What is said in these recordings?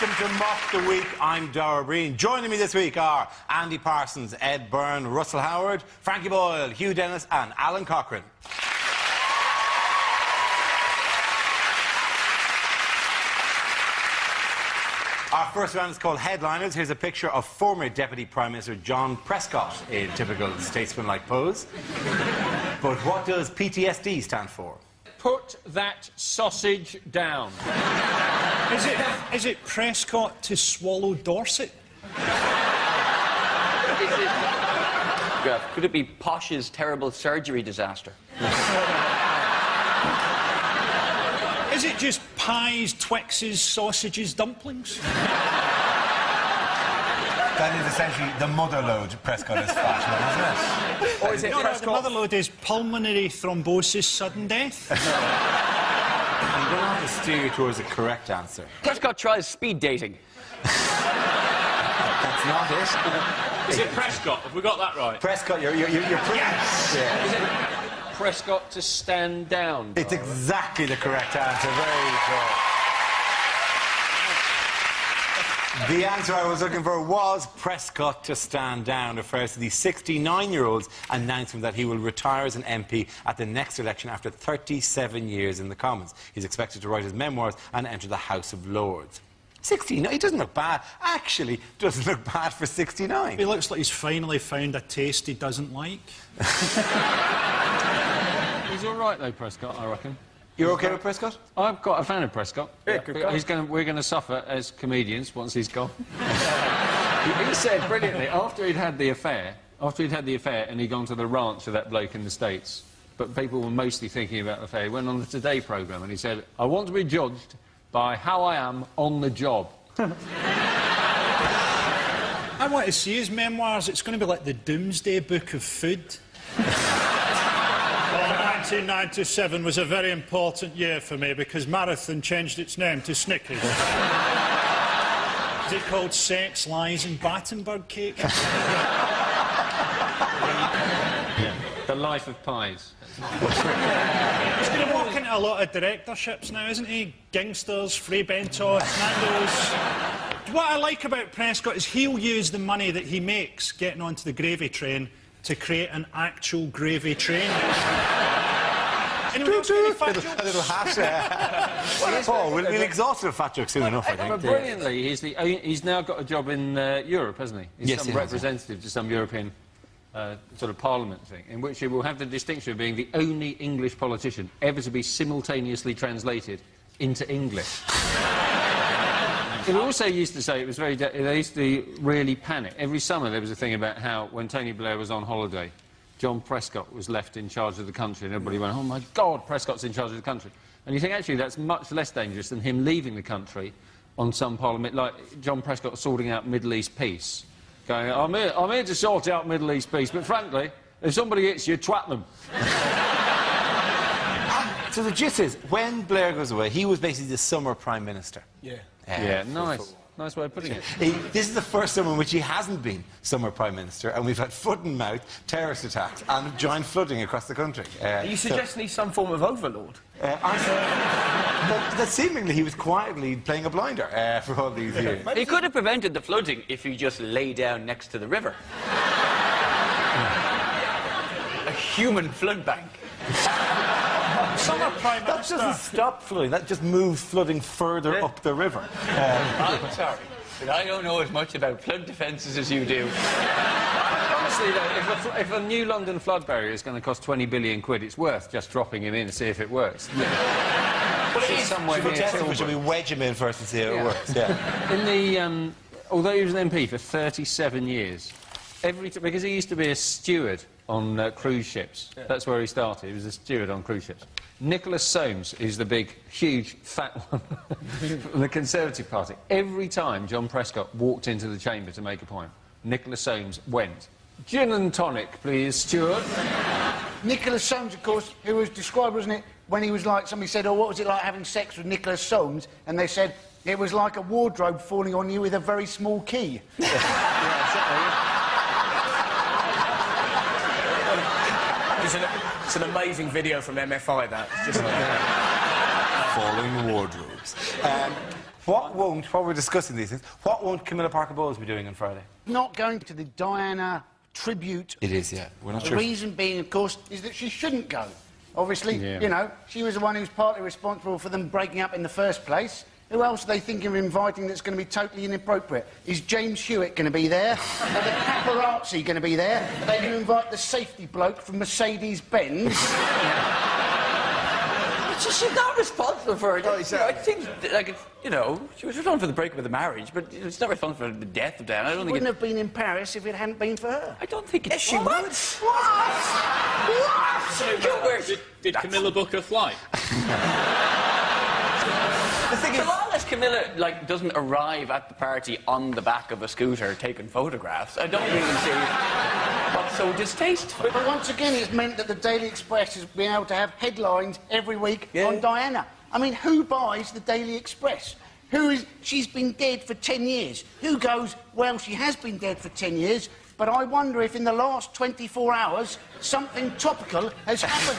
welcome to Mock the Week. I'm Dara Breen. Joining me this week are Andy Parsons, Ed Byrne, Russell Howard, Frankie Boyle, Hugh Dennis and Alan Cochrane. Our first round is called Headliners. Here's a picture of former Deputy Prime Minister John Prescott in typical statesman-like pose. But what does PTSD stand for? Put that sausage down. Is it Prescott to swallow Dorset? Could it be Posh's terrible surgery disaster? Is it just pies, Twixes, sausages, dumplings? That is essentially the mother load Prescott is fat, isn't it? Or is it Prescott? The mother load is pulmonary thrombosis, sudden death. I'm going to have to steer you towards the correct answer. Prescott tries speed dating. That's not it. Is it Prescott? Have we got that right? Prescott, you're pretty... Yes! Yeah. Is it Prescott to stand down? It's exactly the correct answer. Very good. The answer I was looking for was Prescott to stand down. Refers to the 69-year-old's announcement that he will retire as an MP at the next election after 37 years in the Commons. He's expected to write his memoirs and enter the House of Lords. 69? He doesn't look bad. Actually, doesn't look bad for 69. He looks like he's finally found a taste he doesn't like. He's all right, though, Prescott, I reckon. You're OK with Prescott? I've got a fan of Prescott. Yeah, good guy. We're going to suffer as comedians once he's gone. he said brilliantly, after he'd had the affair, and he'd gone to the ranch of that bloke in the States, but people were mostly thinking about the affair, he went on the Today programme and he said, I want to be judged by how I am on the job. I want to see his memoirs. It's going to be like the Doomsday Book of Food. 1997 was a very important year for me because Marathon changed its name to Snickers. Is it called Sex, Lies and Battenberg Cake? The life of pies. He's going to walk into a lot of directorships now, isn't he? Gangsters, Free Bentos, Nando's. What I like about Prescott is he'll use the money that he makes getting onto the gravy train to create an actual gravy train. Anyone else got any fat jokes? A little hash there. Paul, we'll exhaust the fat joke soon enough, I think. But brilliantly, he's now got a job in Europe, hasn't he? He's some representative to some European sort of parliament thing, in which he will have the distinction of being the only English politician ever to be simultaneously translated into English. He also used to say, it was very... They used to really panic. Every summer there was a thing about how, when Tony Blair was on holiday, John Prescott was left in charge of the country, and everybody went, oh, my God, Prescott's in charge of the country. And you think, actually, that's much less dangerous than him leaving the country on some parliament, like John Prescott sorting out Middle East peace, going, I'm here to sort out Middle East peace, but frankly, if somebody hits you, twat them. So the gist is, when Blair goes away, he was basically the summer Prime Minister. Yeah. Yeah, nice way of putting it. This is the first summer in which he hasn't been summer Prime Minister, and we've had foot-and-mouth terrorist attacks and giant flooding across the country. Are you suggesting he's some form of overlord? That seemingly he was quietly playing a blinder for all these years. He could have prevented the flooding if he just lay down next to the river. A human flood bank. Summer Prime Minister. That doesn't stop flooding, that just moves flooding further up the river. I'm sorry, but I don't know as much about flood defences as you do. Honestly, though, if a new London flood barrier is going to cost 20 billion quid, it's worth just dropping him in to see if it works. But it is somewhere should we wedge him in first and see how it works? Yeah. In the, although he was an MP for 37 years, because he used to be a steward on cruise ships. Yeah. That's where he started. He was a steward on cruise ships. Nicholas Soames is the big, huge, fat one from the Conservative Party. Every time John Prescott walked into the chamber to make a point, Nicholas Soames went, gin and tonic, please, steward. Nicholas Soames, of course, who was described, wasn't it, when he was like, somebody said, oh, what was it like having sex with Nicholas Soames? And they said, it was like a wardrobe falling on you with a very small key. It's an amazing video from MFI, that. It's just like falling wardrobes. What we're discussing these things, what won't Camilla Parker Bowles be doing on Friday? Not going to the Diana tribute. It is, yeah. We're not the sure. The reason being, of course, is that she shouldn't go. Obviously, yeah. you know, she was the one who's partly responsible for them breaking up in the first place. Who else are they thinking of inviting that's going to be totally inappropriate? Is James Hewitt going to be there? Are the paparazzi going to be there? Are they going to invite the safety bloke from Mercedes-Benz? She's not responsible for it. I think, like, it's, you know, she was responsible for the breakup of the marriage, but it's not responsible for the death of Diana. I don't think wouldn't have been in Paris if it hadn't been for her. I don't think it's... Yes, she would. What? Did Camilla book a flight? The thing is, so long as Camilla, like, doesn't arrive at the party on the back of a scooter taking photographs, I don't really see what's so distasteful. But once again, it's meant that the Daily Express has been able to have headlines every week on Diana. I mean, who buys the Daily Express? She's been dead for 10 years. Who goes, well, she has been dead for 10 years, but I wonder if in the last 24 hours something topical has happened.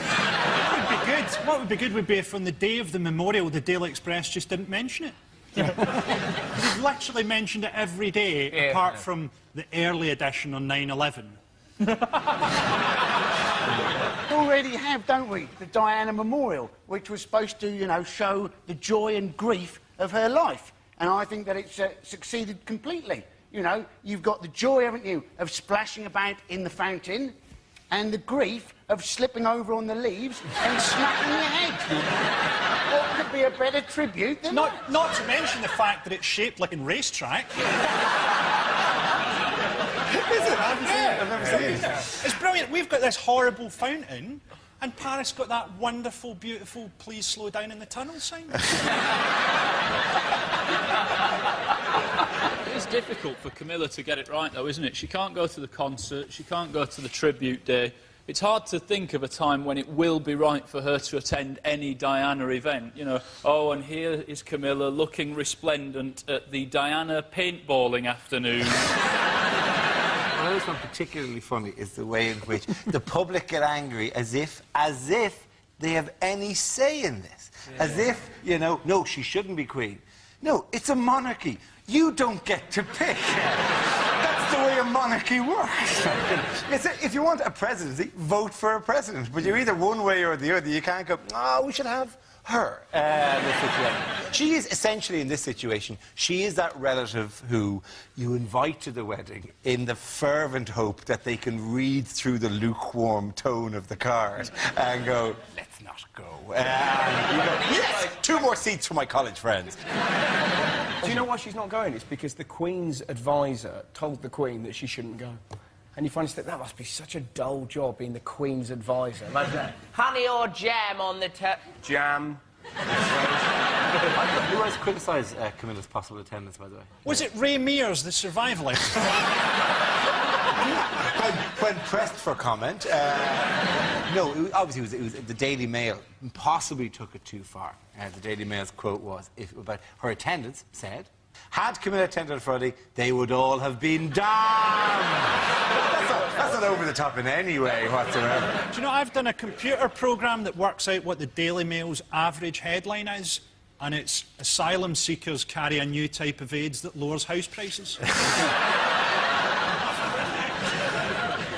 What would be good would be if on the day of the memorial the Daily Express just didn't mention it. They've literally mentioned it every day, apart from the early edition on 9/11. Already have, don't we, the Diana Memorial, which was supposed to, you know, show the joy and grief of her life. And I think that it's succeeded completely. You know, you've got the joy, haven't you, of splashing about in the fountain, and the grief of slipping over on the leaves and smacking your head. What could be a better tribute than that? Not to mention the fact that it's shaped like a racetrack. I've never seen it. It's brilliant. We've got this horrible fountain, and Paris got that wonderful, beautiful, please slow down in the tunnel sign. It's difficult for Camilla to get it right, though, isn't it? She can't go to the concert, she can't go to the tribute day. It's hard to think of a time when it will be right for her to attend any Diana event. You know, oh, and here is Camilla looking resplendent at the Diana paintballing afternoon. What I always find particularly funny is the way in which the public get angry as if they have any say in this. Yeah. As if, you know, no, she shouldn't be queen. No, it's a monarchy. You don't get to pick. That's the way a monarchy works. If you want a presidency, vote for a president. But you're either one way or the other. You can't go, oh, we should have her. She is essentially, in this situation, she is that relative who you invite to the wedding in the fervent hope that they can read through the lukewarm tone of the card and go, let's not go. And you go, yes, 2 more seats for my college friends. Do you know why she's not going? It's because the Queen's advisor told the Queen that she shouldn't go. And you find that must be such a dull job, being the Queen's advisor. Imagine that. Honey or jam on the jam. Who has criticised Camilla's possible attendance, by the way? Was it Ray Mears, the survivalist? when pressed for comment, no, obviously it was the Daily Mail possibly took it too far. The Daily Mail's quote was about her attendance, said, had Camilla attended on Friday, they would all have been damned. That's not over the top in any way whatsoever. Do you know, I've done a computer program that works out what the Daily Mail's average headline is, and it's asylum seekers carry a new type of AIDS that lowers house prices.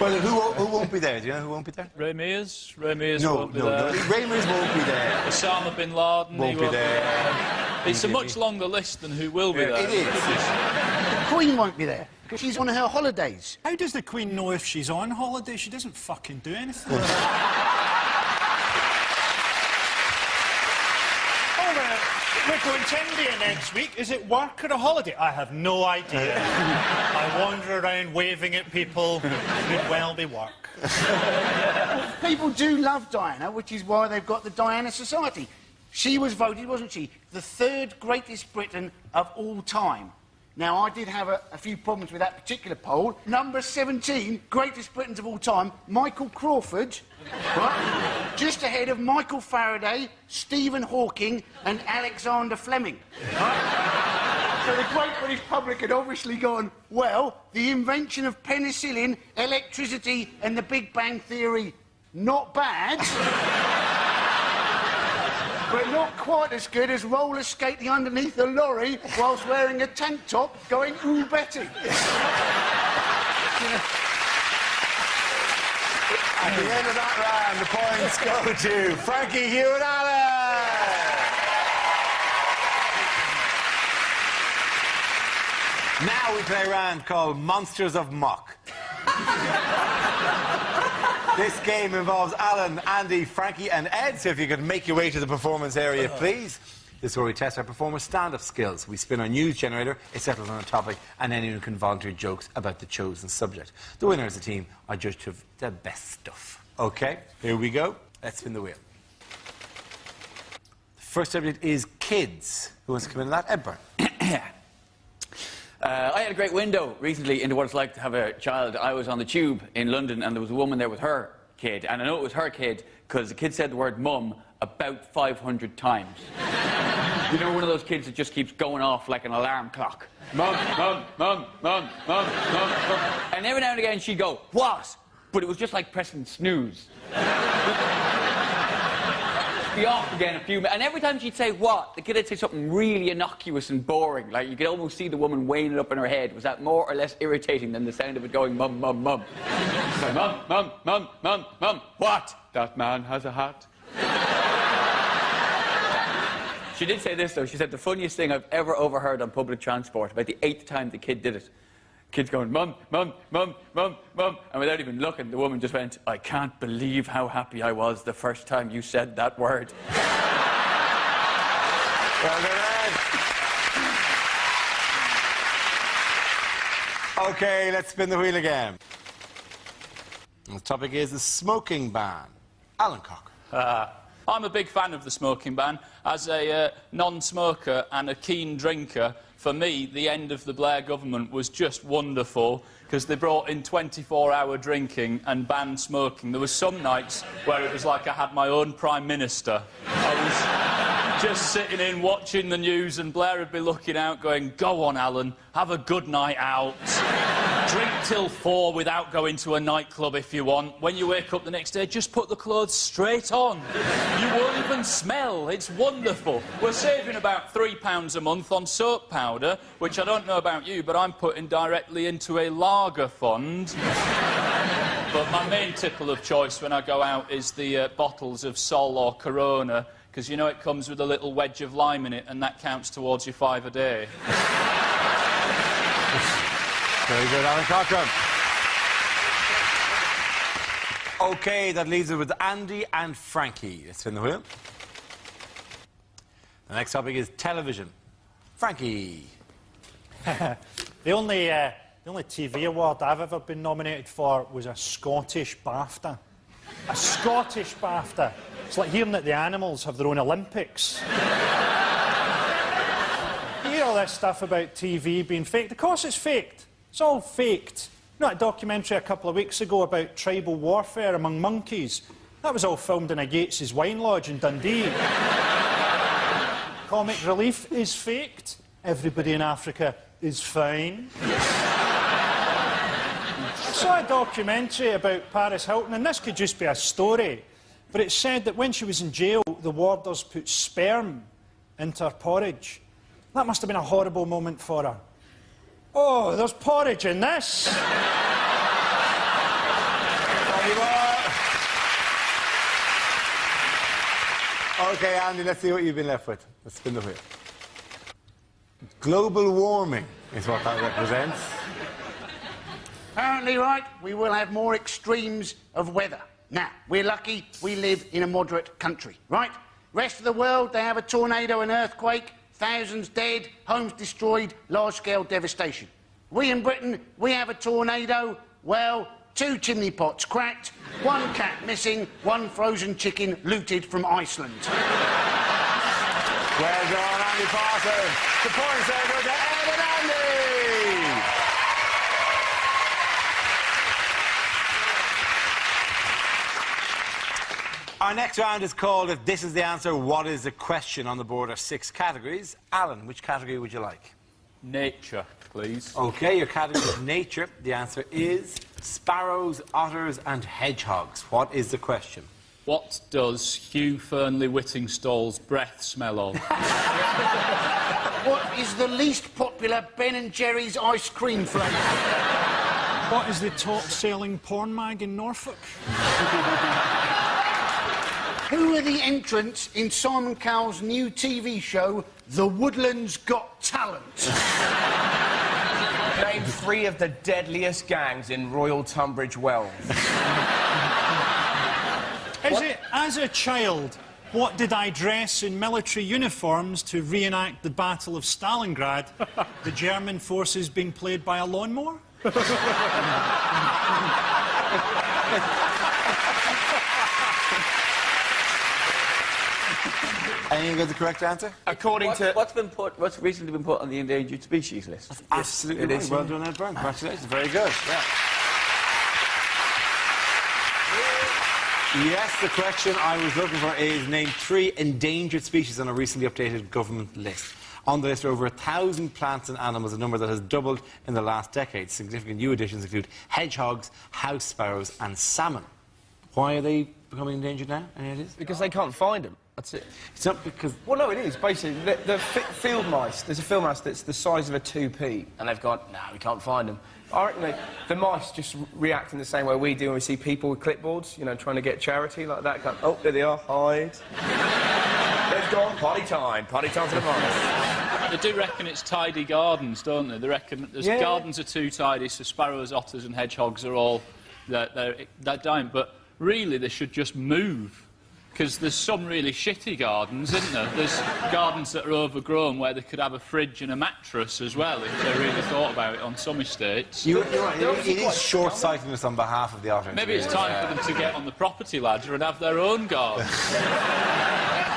Well, who won't be there? Do you know who won't be there? Ray Mears. Ray Mears won't be there. No, Ray Mears won't be there. Osama bin Laden won't be there. It's a much longer list than who will be there. It is. The Queen won't be there, because she's on her holidays. How does the Queen know if she's on holiday? She doesn't fucking do anything. We're going to India next week. Is it work or a holiday? I have no idea. I wander around waving at people. It could well be work. People do love Diana, which is why they've got the Diana Society. She was voted, wasn't she, the 3rd greatest Briton of all time. Now, I did have a few problems with that particular poll. Number 17, greatest Britons of all time, Michael Crawford, right? Just ahead of Michael Faraday, Stephen Hawking and Alexander Fleming. Right? So the great British public had obviously gone, well, the invention of penicillin, electricity and the Big Bang Theory, not bad. but not quite as good as roller skating underneath a lorry whilst wearing a tank top going, ooh, Betty. At the end of that round, the points go to Frankie Hewitt-Allen. Now we play a round called Monsters of Mock. This game involves Alan, Andy, Frankie and Ed, so if you could make your way to the performance area, please. This is where we test our performers' stand-up skills. We spin our news generator, it settles on a topic, and anyone can volunteer jokes about the chosen subject. The winner as a team are judged to have the best stuff. OK, here we go. Let's spin the wheel. The first subject is kids. Who wants to come in on that? Ed Byrne. I had a great window recently into what it's like to have a child. I was on the tube in London and there was a woman there with her kid. And I know it was her kid because the kid said the word mum about 500 times. You know, one of those kids that just keeps going off like an alarm clock. Mum, mum, mum, mum, mum, mum, mum. And every now and again she'd go, what? But it was just like pressing snooze. Be off again a few minutes. And every time she'd say what, the kid would say something really innocuous and boring. Like, you could almost see the woman weighing it up in her head. Was that more or less irritating than the sound of it going mum, mum, mum? So, mum, mum, mum, mum, mum. What? That man has a hat. She did say this, though. She said the funniest thing I've ever overheard on public transport, about the 8th time the kid did it. Kid's going, mum, mum, mum, mum, mum. And without even looking, the woman just went, I can't believe how happy I was the first time you said that word. Well done, Ed. OK, let's spin the wheel again. And the topic is the smoking ban. Alan Cocker. I'm a big fan of the smoking ban. As a non-smoker and a keen drinker, for me, the end of the Blair government was just wonderful because they brought in 24-hour drinking and banned smoking. There were some nights where it was like I had my own Prime Minister. I was just sitting in watching the news and Blair would be looking out going, go on, Alan, have a good night out. Drink till 4 without going to a nightclub if you want. When you wake up the next day, just put the clothes straight on. You won't even smell. It's wonderful. We're saving about £3 a month on soap powder, which I don't know about you, but I'm putting directly into a lager fund. But my main tipple of choice when I go out is the bottles of Sol or Corona, because you know it comes with a little wedge of lime in it, and that counts towards your 5 a day. Very good, Alan Cochrane. OK, that leaves us with Andy and Frankie. Let's spin the wheel. The next topic is television. Frankie. The only TV award I've ever been nominated for was a Scottish BAFTA. A Scottish BAFTA. It's like hearing that the animals have their own Olympics. You hear all this stuff about TV being faked. Of course it's faked. It's all faked. You know that documentary a couple of weeks ago about tribal warfare among monkeys? That was all filmed in a Gates's wine lodge in Dundee. Comic relief is faked. Everybody in Africa is fine. I saw a documentary about Paris Hilton, and this could just be a story, but it said that when she was in jail, the warders put sperm into her porridge. That must have been a horrible moment for her. Oh, there's porridge in this. OK, Andy, let's see what you've been left with. Let's spin the wheel. Global warming is what that represents. Apparently, right, we will have more extremes of weather. Now, we're lucky we live in a moderate country, right? Rest of the world, they have a tornado, an earthquake, thousands dead, homes destroyed, large-scale devastation. We in Britain, we have a tornado, well, 2 chimney pots cracked, 1 cat missing, 1 frozen chicken looted from Iceland. Well done, Andy Parker. The points there go to Ed and Andy. Our next round is called If This Is the Answer, What Is the Question? On the board are 6 categories. Alan, which category would you like? Nature, please. OK, your category is nature. The answer is sparrows, otters and hedgehogs. What is the question? What does Hugh Fernley Whittingstall's breath smell of? What is the least popular Ben & Jerry's ice cream flavour? What is the top-selling porn mag in Norfolk? Who are the entrants in Simon Cowell's new TV show, The Woodlands Got Talent? Name 3 of the deadliest gangs in Royal Tunbridge Wells. Is it, as a child, what did I dress in military uniforms to reenact the Battle of Stalingrad, the German forces being played by a lawnmower? Any of the correct answer? According to... What's recently been put on the endangered species list? Absolutely it right. is. Well done, Ed Byrne. Congratulations. Very good. Yeah. Yes, the correction I was looking for is name 3 endangered species on a recently updated government list. On the list are over 1,000 plants and animals, a number that has doubled in the last decade. Significant new additions include hedgehogs, house sparrows and salmon. Why are they becoming endangered now? Any ideas? Because they can't find them. That's it. It's not because... Well, no, it is. Basically, the field mice, there's a field mouse that's the size of a 2p, and they've gone, no, we can't find them. I reckon the mice just react in the same way we do when we see people with clipboards, you know, trying to get charity like that. Go, oh, there they are, hide. They've gone, party time for the mice. They do reckon it's tidy gardens, don't they? They reckon that gardens are too tidy, so sparrows, otters and hedgehogs are all... they're dying, but really they should just move. Because there's some really shitty gardens, isn't there? There's gardens that are overgrown where they could have a fridge and a mattress as well, if they really thought about it on some estates. You're right. It is short-sightedness on behalf of the otters. Maybe it's time for them to get on the property ladder and have their own garden.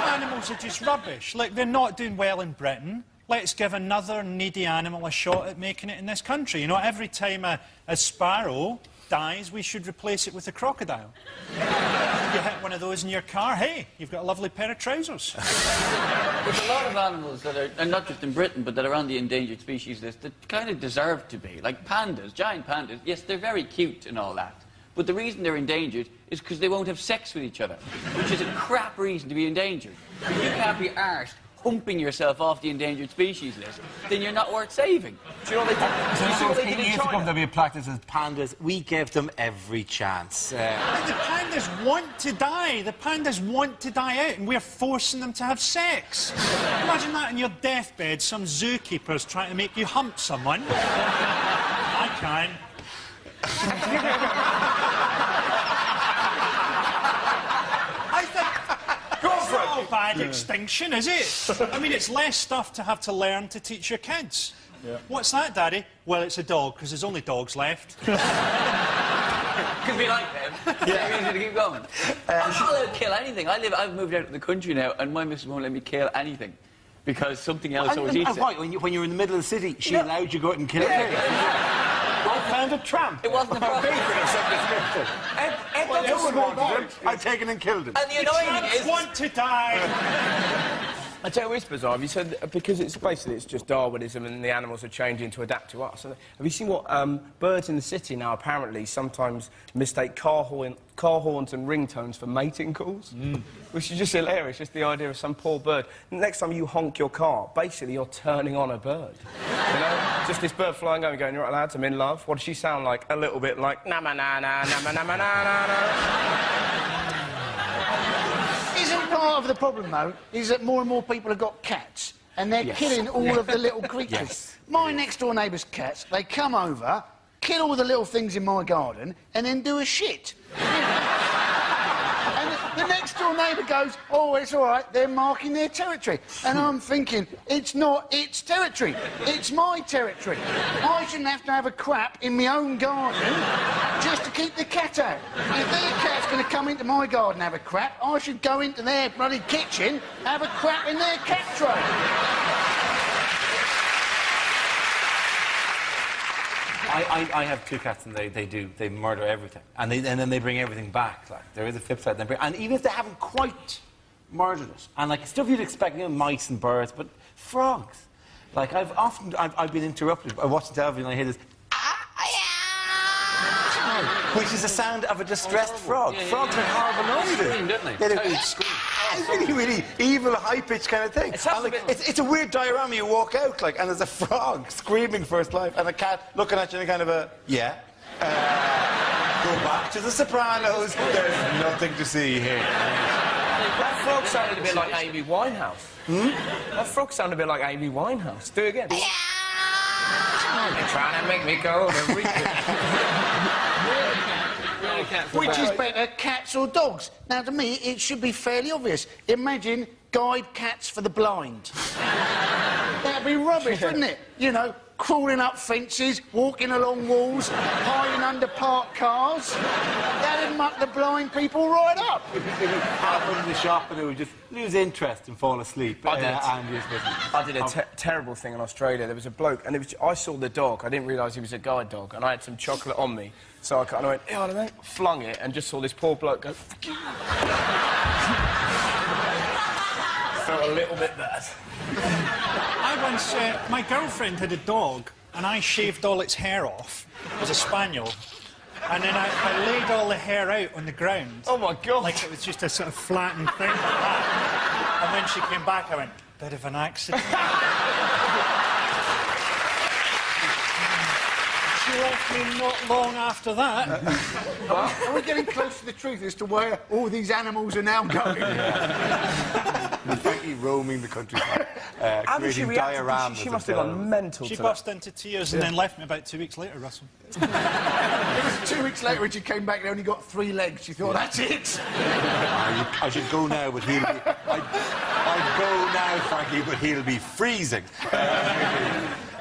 Animals are just rubbish. Like, they're not doing well in Britain. Let's give another needy animal a shot at making it in this country. You know, every time a sparrow dies, we should replace it with a crocodile. You hit one of those in your car, hey, you've got a lovely pair of trousers. There's a lot of animals that are, and not just in Britain, but that are on the endangered species list that kind of deserve to be. Like pandas, giant pandas. Yes, they're very cute and all that. But the reason they're endangered is because they won't have sex with each other, which is a crap reason to be endangered. If you can't be arsed humping yourself off the endangered species list, then you're not worth saving. Do you know what they did in China? There'll be a plaque that says pandas, we gave them every chance. The pandas want to die. The pandas want to die out, and we're forcing them to have sex. Imagine that in your deathbed, some zookeeper's trying to make you hump someone. I can. It's not a bad extinction, is it? I mean, it's less stuff to have to learn to teach your kids. Yeah. What's that, Daddy? Well, it's a dog, because there's only dogs left. Because we like them. Yeah. Easy to keep going. I'll kill anything. I've moved out of the country now, and my missus won't let me kill anything. Because something else always eats it. Why? When you're in the middle of the city, she allowed you to go out and kill it? I found a tramp. It wasn't a problem. I've taken and killed him. And the annoying thing is... want to die! I tell you what's bizarre. Have you said because it's just Darwinism and the animals are changing to adapt to us? Have you seen what birds in the city now apparently sometimes mistake car horns and ringtones for mating calls? Which is just hilarious. Just the idea of some poor bird. Next time you honk your car, basically you're turning on a bird. You know, just this bird flying over, going, "You're right, lads, I'm in love." What does she sound like? A little bit like na na na na na na na na. Part of the problem, though, is that more and more people have got cats, and they're killing all of the little creatures. Yes. My next-door neighbour's cats, they come over, kill all the little things in my garden, and then do a shit. And the next-door neighbour goes, "Oh, it's all right, they're marking their territory." And I'm thinking, it's not its territory, it's my territory. I shouldn't have to have a crap in my own garden just to keep the cat out. If their cat's going to come into my garden and have a crap, I should go into their bloody kitchen, have a crap in their cat tray. I have 2 cats and they murder everything. And then they bring everything back. Like, there is a flip side. And even if they haven't quite murdered it, and like stuff you'd expect, you know, mice and birds, but frogs. Like, I've been interrupted. I watch television and I hear this. which is the sound of a distressed frog. Yeah, Frogs are horrible noises. Scream, don't they? do. Toads scream. It's really, really evil, high-pitched kind of thing. It's a weird diorama. You walk out, like, and there's a frog screaming for its life, and a cat looking at you in a kind of a, yeah. Go back to The Sopranos. There's nothing to see here. That frog sounded a bit like Amy Winehouse. That frog sounded a bit like Amy Winehouse. Do it again. They're trying to make me go to reach it. Which is better, cats or dogs? Now, to me, it should be fairly obvious. Imagine guide cats for the blind. That'd be rubbish, wouldn't it? You know, crawling up fences, walking along walls, hiding under parked cars. That'd muck the blind people right up. Half into the shop and it would just lose interest and fall asleep. I did a terrible thing in Australia. There was a bloke, and I saw the dog. I didn't realise he was a guide dog, and I had some chocolate on me. So I kind of went, yeah, I don't know, flung it, and just saw this poor bloke go... Felt a little bit bad. I once... my girlfriend had a dog, and I shaved all its hair off. It was a spaniel. And then I laid all the hair out on the ground. Oh, my God. Like it was just a sort of flattened thing like that. And when she came back, I went, bit of an accident. She left me not long after that. Are we getting close to the truth as to where all these animals are now going? Frankie roaming the countryside, creating dioramas. She must have gone mental. She burst into tears and then left me about 2 weeks later, Russell. It was 2 weeks later when she came back and only got 3 legs. She thought, that's it. I should go now, but he'll be... I'd go now, Frankie, but he'll be freezing.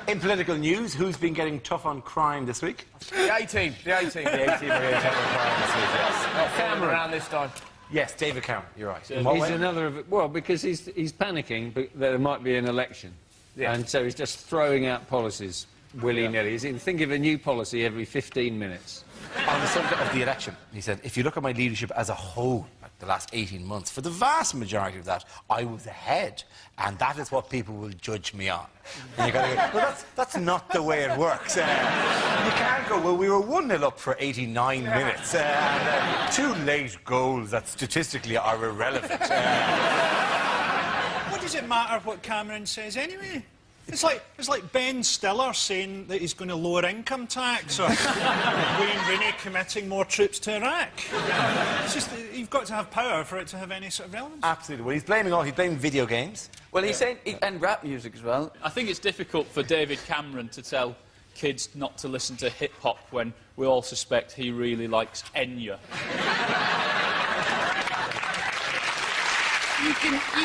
In political news, who's been getting tough on crime this week? The A-Team. The A-Team. The A-Team are getting tough on crime this week, yes. Cameron around this time. Yes, David Cameron, you're right. He's another of... Well, because he's panicking but there might be an election. Yeah. And so he's just throwing out policies willy-nilly. He's think of a new policy every 15 minutes. On the subject of the election, he said, if you look at my leadership as a whole, like the last 18 months, for the vast majority of that, I was ahead. And that is what people will judge me on. And you gotta go, well, that's not the way it works. You can't go, well, we were 1-0 up for 89 minutes. And 2 late goals that statistically are irrelevant. What does it matter what Cameron says anyway? It's like Ben Stiller saying that he's going to lower income tax, or Wayne Rooney committing more troops to Iraq. It's just you've got to have power for it to have any sort of relevance. Absolutely. Well, he's blaming video games. Well, he's saying... and rap music as well. I think it's difficult for David Cameron to tell kids not to listen to hip-hop when we all suspect he really likes Enya. You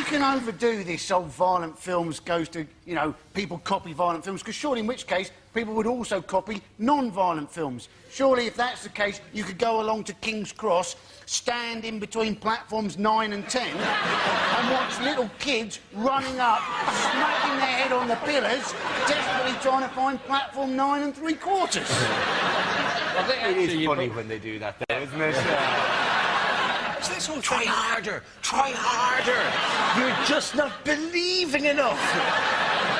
can overdo this old violent films goes to, you know, people copy violent films, because surely in which case people would also copy non-violent films. Surely if that's the case, you could go along to King's Cross, stand in between platforms 9 and 10 and watch little kids running up, smacking their head on the pillars, desperately trying to find platform 9 3/4. I think it is funny when they do that, though, isn't it? Try harder! Try harder! You're just not believing enough.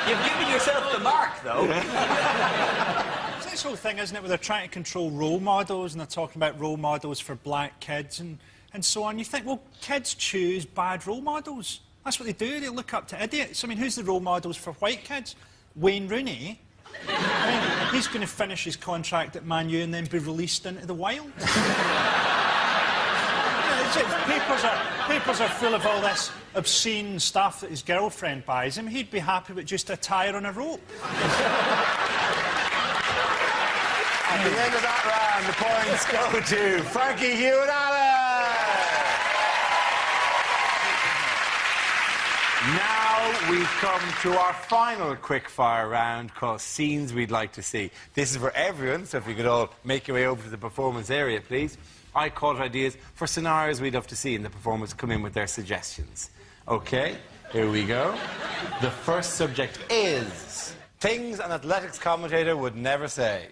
You've given yourself the mark, though. It's this whole thing, isn't it, where they're trying to control role models, and they're talking about role models for black kids and so on. You think, well, kids choose bad role models. That's what they do. They look up to idiots. I mean, who's the role models for white kids? Wayne Rooney. I mean, he's going to finish his contract at Man U and then be released into the wild. Papers are full of all this obscene stuff that his girlfriend buys him. He'd be happy with just a tyre on a rope. At the end of that round, the points go to Frankie Hewitt-Allen. Now we've come to our final quick-fire round called Scenes We'd Like to See. This is for everyone, so if you could all make your way over to the performance area, please. I called ideas for scenarios we'd love to see, and the performers come in with their suggestions. OK, here we go. The first subject is things an athletics commentator would never say.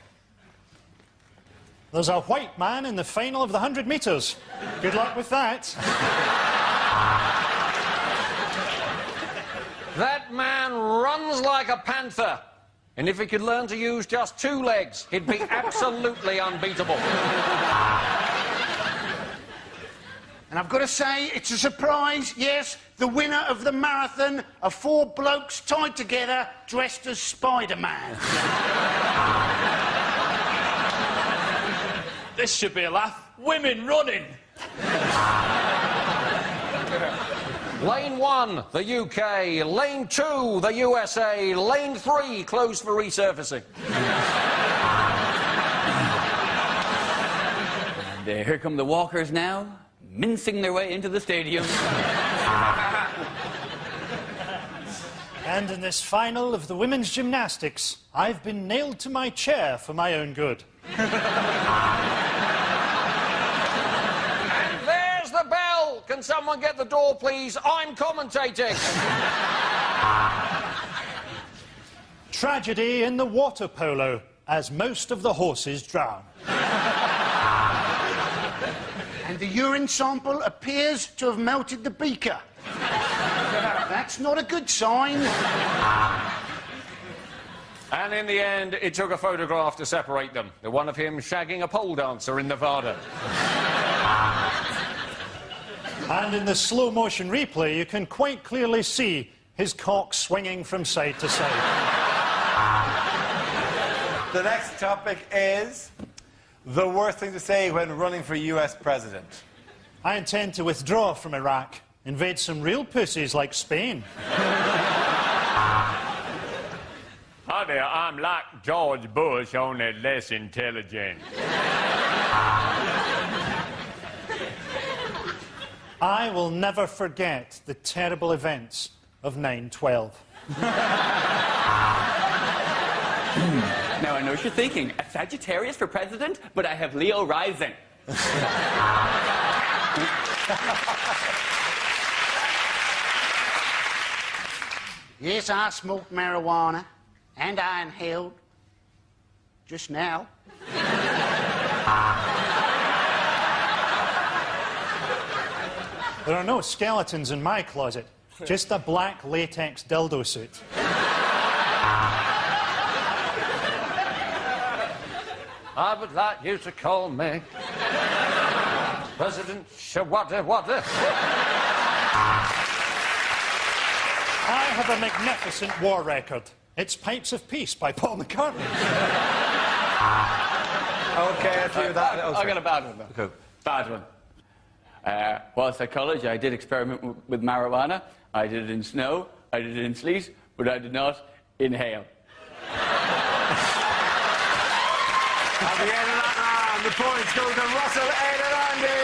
There's a white man in the final of the 100 metres. Good luck with that. That man runs like a panther. And if he could learn to use just 2 legs, he'd be absolutely unbeatable. And I've got to say, it's a surprise, yes, the winner of the marathon of 4 blokes tied together dressed as Spider-Man. This should be a laugh. Women running. Lane 1, the UK. Lane 2, the USA. Lane 3, closed for resurfacing. And here come the walkers now, mincing their way into the stadium. And in this final of the women's gymnastics, I've been nailed to my chair for my own good. There's the bell! Can someone get the door, please? I'm commentating. Tragedy in the water polo, as most of the horses drown. And the urine sample appears to have melted the beaker. That's not a good sign. And in the end, it took a photograph to separate them. The one of him shagging a pole dancer in Nevada. And in the slow-motion replay, you can quite clearly see his cock swinging from side to side. The next topic is the worst thing to say when running for US president. I intend to withdraw from Iraq, invade some real pussies like Spain. Hi there, I'm like George Bush, only less intelligent. I will never forget the terrible events of 9/12. Now, I know what you're thinking. A Sagittarius for president, but I have Leo rising. Yes, I smoked marijuana, and I inhaled just now. There are no skeletons in my closet, just a black latex dildo suit. I would like you to call me President Shawada. I have a magnificent war record. It's Pipes of Peace by Paul McCartney. Okay, I'll do that. I got a bad one, though. Okay. Bad one. Whilst at college, I did experiment with marijuana. I did it in snow, I did it in sleet, but I did not inhale. At the end of that round, the points go to Russell, Ed and Andy.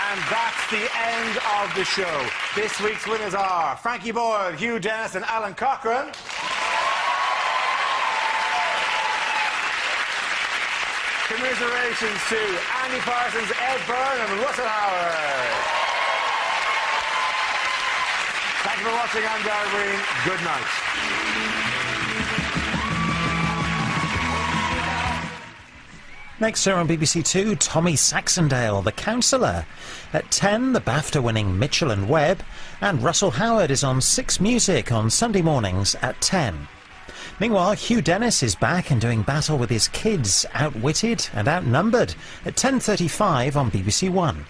And that's the end of the show. This week's winners are Frankie Boyle, Hugh Dennis and Alan Cochrane. Commiserations to Andy Parsons, Ed Byrne and Russell Howard. Thank you for watching. I'm Darren Green. Good night. Next here on BBC Two, Tommy Saxondale, The Counsellor. At 10, the BAFTA-winning Mitchell and Webb. And Russell Howard is on 6 Music on Sunday mornings at 10. Meanwhile, Hugh Dennis is back and doing battle with his kids, Outwitted and Outnumbered, at 10:35 on BBC One.